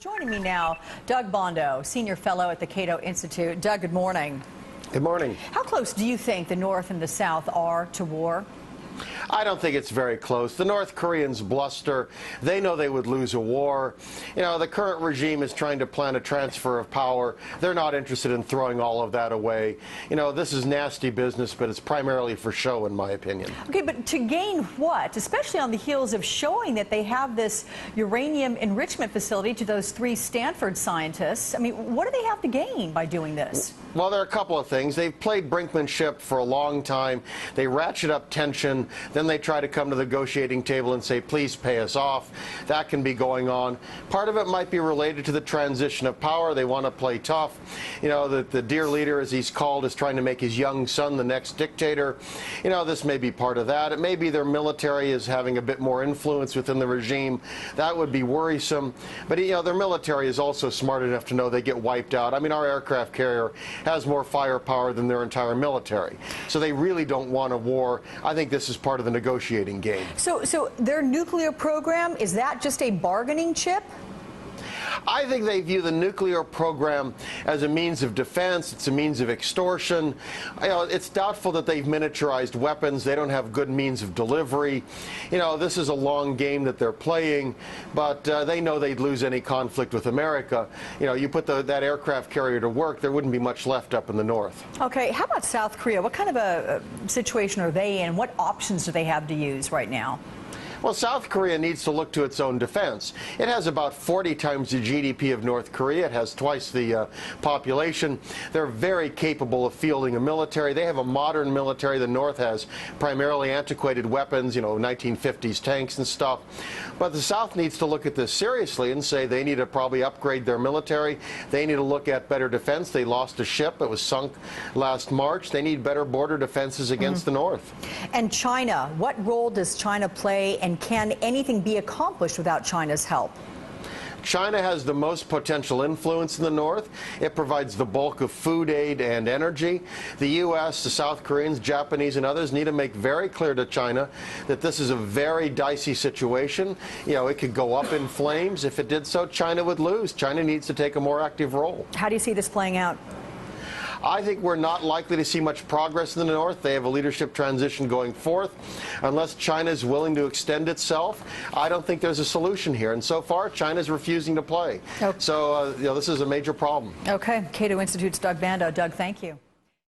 Joining me now, Doug Bandow, Senior Fellow at the Cato Institute. Doug, good morning. Good morning. How close do you think the North and the South are to war? I don't think it's very close. The North Koreans bluster. They know they would lose a war. You know, the current regime is trying to plan a transfer of power. They're not interested in throwing all of that away. You know, this is nasty business, but it's primarily for show, in my opinion. Okay, but to gain what? Especially on the heels of showing that they have this uranium enrichment facility to those 3 Stanford scientists. I mean, what do they have to gain by doing this? Well, there are a couple of things. They've played brinkmanship for a long time. They ratchet up tension. Then they try to come to the negotiating table and say, please pay us off. That can be going on. Part of it might be related to the transition of power. They want to play tough. You know, the dear leader, as he's called, is trying to make his young son the next dictator. You know, this may be part of that. It may be their military is having a bit more influence within the regime. That would be worrisome. But, you know, their military is also smart enough to know they get wiped out. I mean, our aircraft carrier has more firepower than their entire military. So they really don't want a war. I think this is part of the negotiating game. So their nuclear program, is that just a bargaining chip? I think they view the nuclear program as a means of defense. It's a means of extortion. You know, it's doubtful that they've miniaturized weapons. They don't have good means of delivery. You know, this is a long game that they're playing, but they know they'd lose any conflict with America. You know, you put that aircraft carrier to work, there wouldn't be much left up in the north. Okay, how about South Korea? What kind of a situation are they in? What options do they have to use right now? Well, South Korea needs to look to its own defense. It has about 40 times the GDP of North Korea. It has twice the population. They're very capable of fielding a military. They have a modern military. The North has primarily antiquated weapons, you know, 1950s tanks and stuff. But the South needs to look at this seriously and say they need to probably upgrade their military. They need to look at better defense. They lost a ship that was sunk last March. They need better border defenses against the North. And China, what role does China play, and can anything be accomplished without China's help? China has the most potential influence in the North. It provides the bulk of food aid and energy. The U.S., the South Koreans, Japanese, and others need to make very clear to China that this is a very dicey situation. You know, it could go up in flames. If it did so, China would lose. China needs to take a more active role. How do you see this playing out? I think we're not likely to see much progress in the North. They have a leadership transition going forth. Unless China is willing to extend itself, I don't think there's a solution here. And so far, China's refusing to play. Okay. So, you know, this is a major problem. Okay. Cato Institute's Doug Bandow. Doug, thank you.